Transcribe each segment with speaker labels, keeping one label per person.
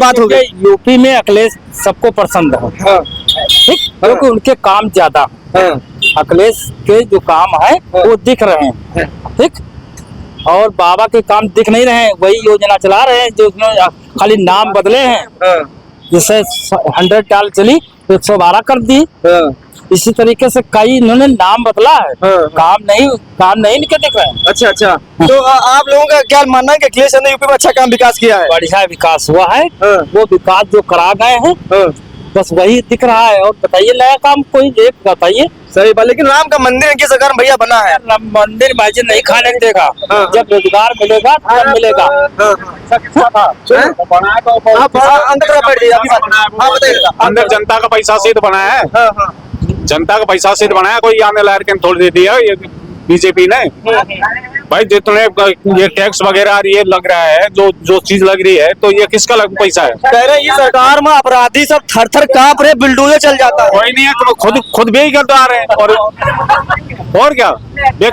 Speaker 1: बात हो गई।
Speaker 2: यूपी में अखिलेश सबको पसंद है,
Speaker 1: हाँ,
Speaker 2: ठीक, क्योंकि उनके काम ज्यादा,
Speaker 1: हाँ,
Speaker 2: अखिलेश के जो काम है वो दिख रहे हैं, ठीक, और बाबा के काम दिख नहीं रहे हैं। वही योजना चला रहे हैं जो उसमें खाली नाम बदले हैं,
Speaker 1: हाँ,
Speaker 2: जैसे 100 टाल चली 112 कर दी।
Speaker 1: हाँ,
Speaker 2: इसी तरीके से कई इन्होंने नाम बदला है,
Speaker 1: हाँ।
Speaker 2: काम नहीं निकल दिख रहे हैं।
Speaker 1: अच्छा अच्छा। तो आप लोगों का क्या मानना है कि अखिलेश यादव ने यूपी में अच्छा काम विकास किया है?
Speaker 2: बढ़िया विकास हुआ है,
Speaker 1: हाँ।
Speaker 2: वो विकास जो करा गए हैं
Speaker 1: हाँ,
Speaker 2: बस वही दिख रहा है। और बताइए नया काम कोई एक बताइए।
Speaker 1: सही बात। लेकिन राम का मंदिर इनकी सरकार में भैया बना है।
Speaker 2: मंदिर मस्जिद नहीं खाने देगा,
Speaker 1: हाँ।
Speaker 2: जब रोजगार मिलेगा तब मिलेगा।
Speaker 1: आप अंदर तरफ बैठ जाइए, आपकी बात। हाँ, बताइए।
Speaker 3: अंदर जनता का पैसा से तो बनाया है,
Speaker 1: हाँ, हाँ,
Speaker 3: जनता का पैसा से तो बनाया, कोई आने लायर के थोड़ी दे दिया ये बीजेपी ने। भाई जितने ये टैक्स वगैरह ये लग रहा है, जो चीज लग रही है, तो ये किसका पैसा है?
Speaker 1: कह रहे हैं ये सरकार में अपराधी सब थर थर कांप रहे, बुलडोजर चल जाता है।
Speaker 3: कोई नहीं है तो खुद भी ही करते आ रहे हैं। और क्या, ये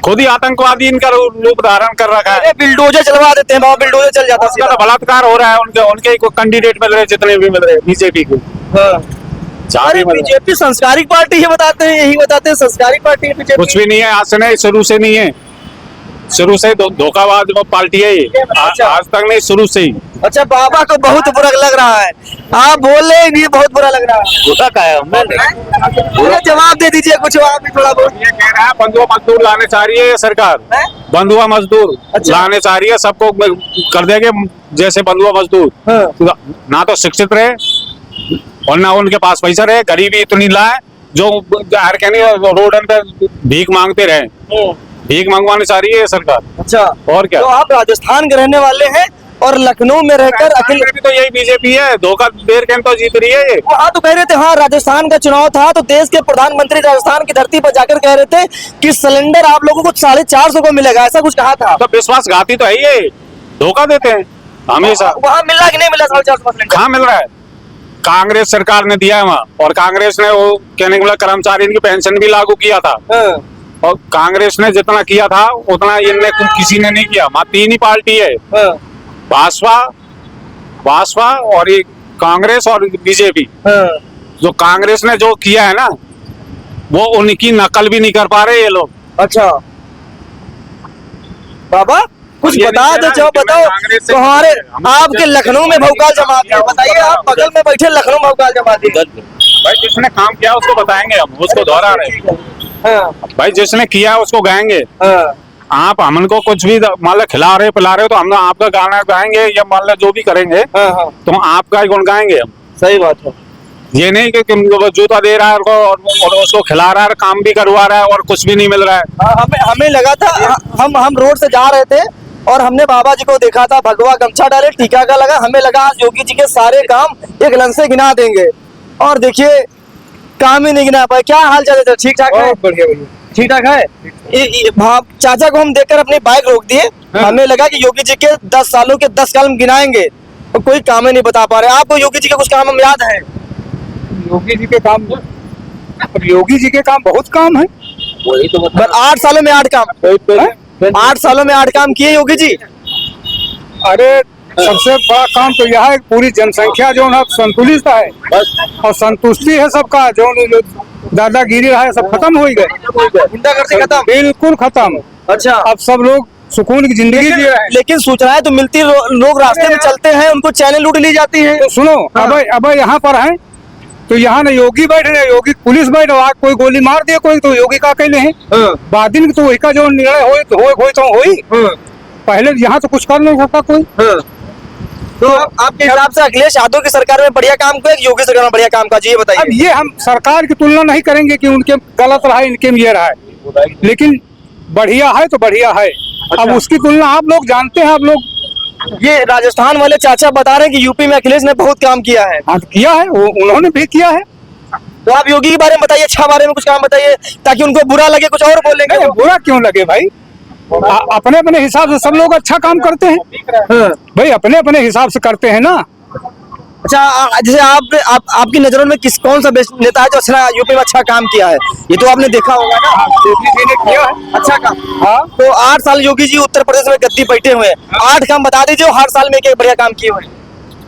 Speaker 3: खुद ही आतंकवादी इनका रूप धारण कर रखा है।
Speaker 1: बुलडोजर चलवा देते हैं, बुलडोजर चल जाता
Speaker 3: उसका तो बलात्कार हो रहा है, उनके कैंडिडेट मिल रहे जितने भी मिल रहे बीजेपी को।
Speaker 1: है। अरे बीजेपी संस्कारिक पार्टी है, बताते हैं, यही बताते हैं संस्कारिक पार्टी है बीजेपी।
Speaker 3: कुछ भी नहीं है, आज से नहीं, शुरू से नहीं है, शुरू से धोखाबाज पार्टी है ये। आज तक नहीं, शुरू से ही।
Speaker 1: अच्छा, बाबा को बहुत बुरा लग रहा है, आप बोल रहे हैं ये बहुत बुरा लग रहा है।
Speaker 2: बुरा का है
Speaker 1: अरे जवाब दे दीजिए कुछ, आप भी थोड़ा बहुत।
Speaker 3: ये कह रहा है बंधुआ मजदूर लाने चाह रही है ये सरकार, बंधुआ मजदूर लाने चाह रही है, सबको कर देंगे जैसे बंधुआ मजदूर। ना तो शिक्षित रहे और ना उनके पास पैसा रहे, गरीबी इतनी लाए जो रोड पे भीख मांगते रहे, भीख मंगवाने चाह रही है सरकार।
Speaker 1: अच्छा,
Speaker 3: और क्या।
Speaker 1: तो आप राजस्थान के रहने वाले हैं और लखनऊ में रहकर अखिल
Speaker 3: तो यही बीजेपी है, धोखा देर के तो जीत रही है ये।
Speaker 1: हाँ, तो कह रहे थे, हाँ राजस्थान का चुनाव था तो देश के प्रधानमंत्री राजस्थान की धरती पर जाकर कह रहे थे कि सिलेंडर आप लोगों को 450 को मिलेगा, ऐसा कुछ कहा था।
Speaker 3: तो विश्वासघाती तो है ये, धोखा देते हैं हमेशा।
Speaker 1: वहाँ मिल रहा कि नहीं मिला 450?
Speaker 3: कहाँ मिल रहा है? कांग्रेस सरकार ने दिया है वहाँ, और कांग्रेस ने वो कहने के कर्मचारी की पेंशन भी लागू किया था। और कांग्रेस ने जितना किया था उतना इनने किसी ने नहीं किया। वहाँ तीन ही पार्टी है, भाजपा और ये कांग्रेस और बीजेपी। जो कांग्रेस ने जो किया है ना, वो उनकी नकल भी नहीं कर पा रहे ये लोग।
Speaker 1: अच्छा बाबा, कुछ बता दो, जो बताओ तुम्हारे आपके लखनऊ में भौकाल जमात है, बताइए, आप बगल में बैठे लखनऊ भौकाल जमात है।
Speaker 3: भाई जिसने काम किया उसको बताएंगे हम, उसको दोहरा रहे हैं। भाई जिसने किया उसको गाएंगे। आप हमको कुछ भी मान लो खिला रहे पिला रहे हो तो हम आपका गाना गाएंगे, या मान लो जो भी करेंगे तो आपका ही गुण गाएंगे हम।
Speaker 1: सही बात है,
Speaker 3: ये नहीं कि जूता दे रहा है और उसको खिला रहा है, काम भी करवा रहा है और कुछ भी नहीं मिल रहा है।
Speaker 1: हमें लगा था, हम रोड से जा रहे थे और हमने बाबा जी को देखा था, भगवा गमछा डाले, टीका का लगा, हमें लगा आज योगी जी के सारे काम एक लन से गिना देंगे, और देखिए काम ही नहीं गिना पाए। क्या हाल चाल है? ठीक ठाक है?
Speaker 3: बढ़िया बढ़िया,
Speaker 1: ठीक ठाक है। चाचा को हम देखकर अपनी बाइक रोक दिए, हमें लगा कि योगी जी के 10 सालों के 10 काम गिनाएंगे, तो कोई काम ही नहीं बता पा रहे। आपको योगी जी के कुछ काम हम याद है?
Speaker 3: योगी जी के काम, योगी जी के काम बहुत काम है,
Speaker 2: वही तो
Speaker 1: 8 सालों में 8 काम, 8 सालों में 8 काम किए योगी जी।
Speaker 3: अरे सबसे बड़ा काम तो यह है, पूरी जनसंख्या जो है संतुलित है और संतुष्टि है सबका, जो दादागिरी रहा है सब खत्म हो गए,
Speaker 1: गुंडागर्दी खत्म,
Speaker 3: बिल्कुल खत्म।
Speaker 1: अच्छा,
Speaker 3: अब सब लोग सुकून की जिंदगी जी रहे हैं।
Speaker 1: लेकिन सूचनाएं तो मिलती, लोग रास्ते में चलते हैं, उनको चैनल लूट ली जाती है।
Speaker 3: तो सुनो, अब यहाँ पर है तो यहाँ ना योगी बैठ रहे, योगी पुलिस बैठ रहा, कोई गोली मार दिया कोई, तो योगी का अकेले है। बादिन तो वही का जो निर्णय हो, पहले यहाँ तो कुछ कर नहीं सकता कोई।
Speaker 1: तो आपके हिसाब से अखिलेश यादव की सरकार में बढ़िया काम किया कि योगी सरकार में बढ़िया काम का, जी ये बताइए।
Speaker 3: अब ये हम सरकार की तुलना नहीं करेंगे कि उनके गलत रहा है, इनके में ये रहा है, लेकिन बढ़िया है तो बढ़िया है।
Speaker 1: अच्छा।
Speaker 3: अब उसकी तुलना आप लोग जानते हैं, आप लोग
Speaker 1: ये राजस्थान वाले चाचा बता रहे हैं कि यूपी में अखिलेश ने बहुत काम किया है।
Speaker 3: हाँ किया है, उन्होंने भी किया है।
Speaker 1: तो आप योगी के बारे में बताइए, अच्छा बारे में कुछ काम बताइए, ताकि उनको बुरा लगे, कुछ और बोलेंगे।
Speaker 3: बुरा क्यों लगे भाई, अपने अपने हिसाब से सब लोग अच्छा काम करते हैं भाई, अपने अपने हिसाब से करते हैं ना।
Speaker 1: अच्छा, जैसे आपकी नजरों में कौन सा नेता है जो अच्छा यूपी में अच्छा काम किया है? ये तो आपने देखा होगा ना,
Speaker 3: योगी जी ने किया है
Speaker 1: अच्छा काम।
Speaker 3: हाँ,
Speaker 1: तो 8 साल योगी जी उत्तर प्रदेश में गद्दी बैठे हुए हैं, 8 काम बता दीजिए हर साल में एक बढ़िया काम किए हुए।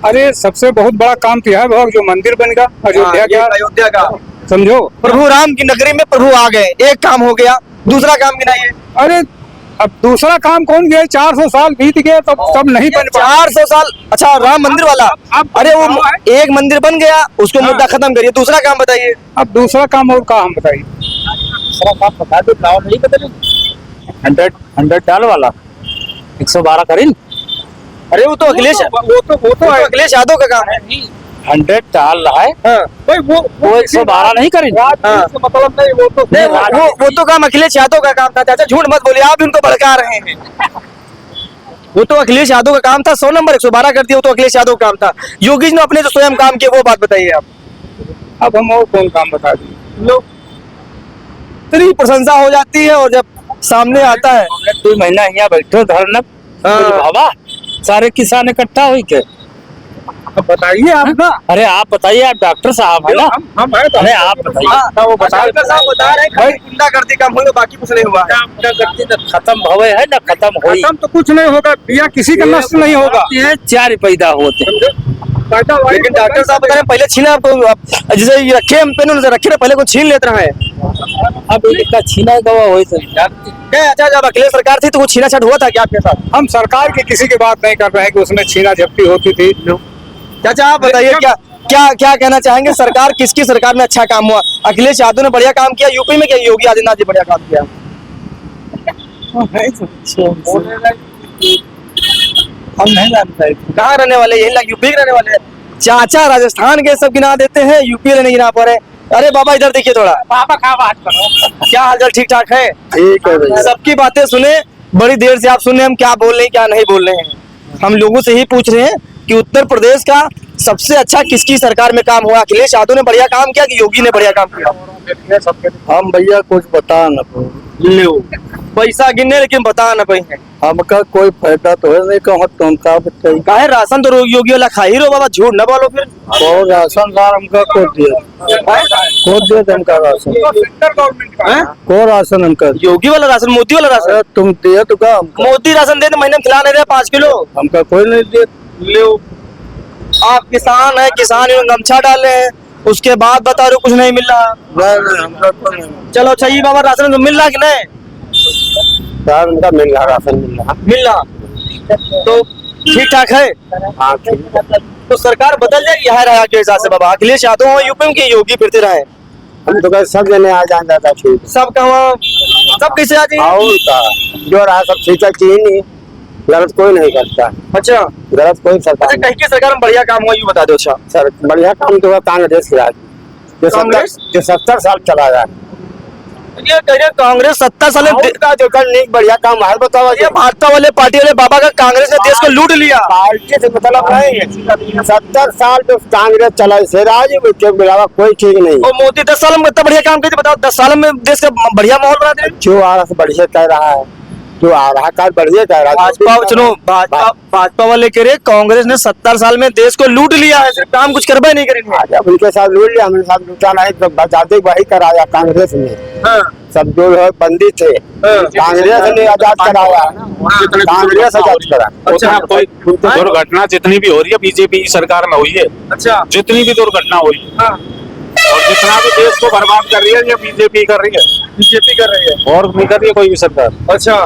Speaker 4: अरे सबसे बहुत बड़ा काम तो यह है जो मंदिर बन गया
Speaker 1: अयोध्या का
Speaker 4: समझो।
Speaker 1: प्रभु राम की नगरी में प्रभु आ गए, एक काम हो गया, दूसरा काम गिनाइए।
Speaker 4: अरे अब दूसरा काम कौन गया, 400 साल बीत गए तब सब नहीं बन पाया।
Speaker 1: 400 साल, अच्छा राम मंदिर वाला, अरे वो एक मंदिर बन गया, उसको मुद्दा खत्म करिए, दूसरा काम बताइए।
Speaker 4: अब दूसरा काम और काम बताइए।
Speaker 2: दूसरा काम बता दो, नाम नहीं बता 100 डाल वाला 112 करीन।
Speaker 1: अरे वो तो अखिलेश, वो तो अखिलेश यादव का काम है।
Speaker 2: 100 डाल रहा है,
Speaker 1: हाँ।
Speaker 4: भाई वो
Speaker 2: 112 नहीं करीन।
Speaker 1: हाँ।
Speaker 4: मतलब नहीं, वो तो
Speaker 1: नहीं, वो तो काम अखिलेश यादव का काम था चाचा, झूठ मत बोलिए, आप उनको भड़का रहे हैं। वो तो अखिलेश यादव का काम था, 100 नंबर 112 कर दिया, वो तो अखिलेश यादव का काम था। योगी जी ने अपने जो स्वयं काम किए वो बात बताइए आप।
Speaker 4: अब हम और कौन काम बता दें।
Speaker 1: लोग इतनी प्रशंसा हो जाती है और जब सामने आता है
Speaker 2: 2 महीना यहाँ बैठो धरना, बाबा सारे किसान इकट्ठा हुई के।
Speaker 4: अब बताइए आप ना।
Speaker 2: अरे आप बताइए, आप डॉक्टर साहब है ना।
Speaker 4: हम है तो
Speaker 2: अरे आप बताइए।
Speaker 1: हाँ, वो डॉक्टर साहब बता रहे हैं खाली गुंडागर्दी काम हुई, बाकी कुछ नहीं हुआ है।
Speaker 2: गुंडागर्दी न खत्म भवे है ना खत्म होई।
Speaker 4: खत्म तो कुछ नहीं होगा, या किसी का नष्ट नहीं होगा।
Speaker 2: ये 4 पैदा होते।
Speaker 1: लेकिन डॉक्टर साहब बता रहे हैं पहले छीना आपको, जैसे ये रखे हम पेन रखे ना, पहले को छीन लेते रहे।
Speaker 2: अब इनका छीना गवा हो तो
Speaker 1: अच्छा, जब अखिलेश सरकार थी तो वो छीना छाट हुआ था क्या आपके साथ?
Speaker 4: हम सरकार की किसी की बात नहीं कर रहे हैं कि उसमें छीना झपटी होती थी।
Speaker 1: चाचा आप बताइए, क्या क्या क्या कहना चाहेंगे, सरकार किसकी सरकार में अच्छा काम हुआ? अखिलेश यादव ने बढ़िया काम किया यूपी में, क्या योगी आदित्यनाथ जी बढ़िया काम किया?
Speaker 2: हम नहीं जानते।
Speaker 1: कहाँ रहने वाले, यही लाइक यूपी के रहने वाले हैं। चाचा राजस्थान के सब गिना देते हैं, यूपी नहीं गिना पा रहे। अरे बाबा इधर देखिए थोड़ा,
Speaker 2: पापा का बात करो।
Speaker 1: क्या हालचाल, ठीक ठाक है?
Speaker 4: ठीक है भैया।
Speaker 1: सबकी बातें सुने, बड़ी देर से आप सुन रहे हैं हम क्या बोल रहे हैं क्या नहीं बोल रहे हैं। हम लोगों से ही पूछ रहे हैं कि उत्तर प्रदेश का सबसे अच्छा किसकी सरकार में काम हुआ? अखिलेश यादव ने बढ़िया काम किया कि योगी ने बढ़िया काम किया?
Speaker 4: हम भैया कुछ बता न पाए,
Speaker 1: पैसा गिने लेकिन बता न पाए हैं।
Speaker 4: हमका कोई फायदा तो है नहीं, कहो तुम का बताइए।
Speaker 1: काहे राशन तो योगी वाला खा ही रो बाबा, झूठ न बोलो फिर।
Speaker 4: और राशन दार हमका को दिए हमका राशन, को राशन हमका
Speaker 1: योगी वाला राशन, मोदी वाला राशन?
Speaker 4: तुम दिए तो का
Speaker 1: मोदी राशन दे, महीने में खिला नहीं रहे 5 किलो।
Speaker 4: हमका कोई नहीं दिए।
Speaker 1: ले आप किसान है, किसान गमछा डाले हैं, उसके बाद बता रहे हो कुछ नहीं मिल रहा।
Speaker 4: नहीं हमका कोई नहीं।
Speaker 1: चलो अच्छा, ये बाबा राशन तो मिल रहा कि नहीं?
Speaker 4: यार उनका मिल रहा, राशन
Speaker 1: मिल रहा तो ठीक ठाक है।
Speaker 4: हाँ ठीक है।
Speaker 1: तो सरकार बदल जाएगी यहाँ रहा के हिसाब से बाबा? अखिलेश यादव हो यूपी में कि योगी फिरते रहे?
Speaker 4: हम तो कहे सब जने आ जाए था ठीक।
Speaker 1: सब कहाँ, सब कैसे आ जाएंगे?
Speaker 4: और का जो रहा सब ठीक है, नहीं गलत कोई नहीं करता।
Speaker 1: अच्छा,
Speaker 4: गलत कोई सरकार
Speaker 1: अच्छा कहीं की सरकार में बढ़िया काम हुआ, यूँ बता दो। अच्छा
Speaker 4: सर, बढ़िया काम तो हुआ कांग्रेस के राज,
Speaker 1: कांग्रेस?
Speaker 4: जो 70 साल चला रहा है।
Speaker 1: ये कह रहे कांग्रेस 70 साल में
Speaker 4: का जो कल नहीं बढ़िया काम है, बताओ।
Speaker 1: ये भाजपा वाले पार्टी वाले बाबा का कांग्रेस ने देश को लूट लिया।
Speaker 4: पार्टी से मतलब नहीं है, 70 साल जो कांग्रेस चला इसे राज के मिलावा कोई ठीक नहीं।
Speaker 1: और मोदी 10 साल में इतना बढ़िया काम करते, बताओ 10 साल में देश का बढ़िया माहौल बना दे।
Speaker 4: जो आ रहा है बढ़िया कह रहा है, जो आ रहा है बढ़िया कह रहा है।
Speaker 1: भाजपा सुनो, भाजपा वाले कह रहे कांग्रेस ने 70 साल में देश को लूट लिया है, सिर्फ काम कुछ करवा नहीं करेंगे।
Speaker 4: जब उनके साथ लूट लिया, हमारे साथ लूटा नहीं, तो आजादी वही कराया कांग्रेस ने।
Speaker 1: हाँ,
Speaker 4: सब जो है बंदी थे, कांग्रेस ने आजाद कराया, कांग्रेस आजाद करा।
Speaker 3: अच्छा, कोई दुर्घटना जितनी भी हो रही है बीजेपी की सरकार में हुई है,
Speaker 1: अच्छा
Speaker 3: जितनी भी दुर्घटना हुई है
Speaker 1: हाँ,
Speaker 3: और जितना भी देश को बर्बाद कर रही है ये बीजेपी कर रही है,
Speaker 1: बीजेपी कर रही है।
Speaker 3: और नहीं कर रही है कोई भी सरकार।
Speaker 1: अच्छा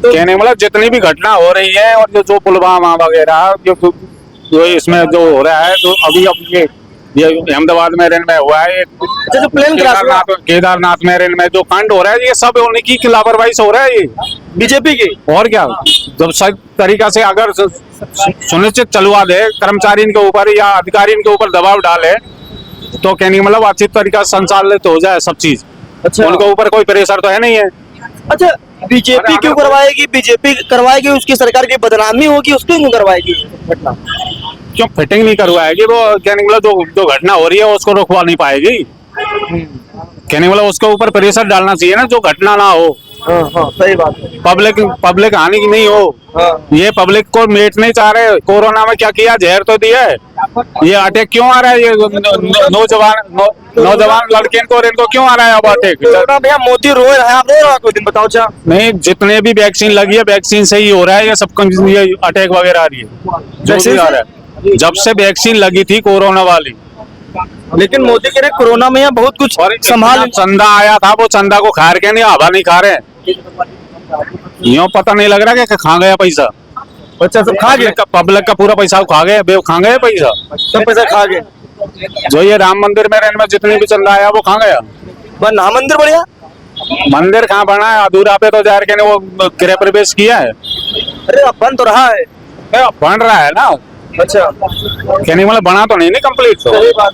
Speaker 3: कहने मतलब जितनी भी घटना हो रही है और जो पुलवामा वगैरह जो इसमें जो हो रहा है, तो अभी अब ये अहमदाबाद में रेल में हुआ है,
Speaker 1: जो प्लेन क्रैश हुआ,
Speaker 3: केदारनाथ में रेल में जो कांड हो रहा है, ये सब उन्हीं की लापरवाही से हो रहा है, ये
Speaker 1: बीजेपी की।
Speaker 3: और क्या, जब सही तरीका से अगर सुनिश्चित चलवा दे, कर्मचारी के ऊपर या अधिकारी के ऊपर दबाव डाले, तो कहने का मतलब अच्छी तरीका से संचालित हो जाए सब चीज।
Speaker 1: अच्छा,
Speaker 3: उनके ऊपर कोई प्रेशर तो है नहीं है।
Speaker 1: अच्छा बीजेपी क्यों करवाएगी? बीजेपी करवाएगी, उसकी सरकार की बदनामी होगी, उसको क्यों करवाएगी घटना?
Speaker 3: क्यों फिटिंग नहीं करवाएगी वो? कहने का मतलब जो घटना हो रही है उसको रोकवा नहीं पाएगी। कहने का मतलब उसके ऊपर प्रेशर डालना चाहिए ना, जो घटना ना हो।
Speaker 1: हाँ हाँ सही बात है।
Speaker 3: पब्लिक हानि की नहीं हो।
Speaker 1: हाँ।
Speaker 3: ये पब्लिक को मेट नहीं चाह रहे। कोरोना में क्या किया, जहर तो दिया है। ये अटैक क्यों आ रहा है? ये नौजवान लड़के को और इनको क्यों आ रहा है अब अटैक?
Speaker 1: भैया मोदी रो रहा है, आप रो रहा कोई दिन बताओ। अच्छा
Speaker 3: नहीं, जितने भी वैक्सीन लगी है वैक्सीन से ही हो रहा है ये सब, ये अटैक वगैरह आ रही है, जो भी आ रहा है। जब से वैक्सीन लगी थी कोरोना वाली,
Speaker 1: लेकिन मोदी कह रहे कोरोना में यहाँ बहुत कुछ
Speaker 3: और
Speaker 1: संभाल
Speaker 3: चंदा आया था, वो चंदा को खा के नहीं, हवा नहीं खा रहे, यूँ पता नहीं लग रहा कि खा गया पैसा।
Speaker 1: अच्छा सब खा गए,
Speaker 3: पब्लिक का पूरा पैसा खा गए, बेव खा गए पैसा,
Speaker 1: सब पैसा खा गए।
Speaker 3: जो ये राम मंदिर में रहने में जितनी भी चंदा आया वो खा गया।
Speaker 1: बना मंदिर बढ़िया,
Speaker 3: मंदिर कहाँ बना है, अधूरा पे तो जार के ने वो गृह प्रवेश किया है,
Speaker 1: अरे अब बन तो रहा है।
Speaker 3: बन रहा है ना,
Speaker 1: अच्छा
Speaker 3: कहने मतलब बना तो नहीं कंप्लीट तो।
Speaker 1: सही बात।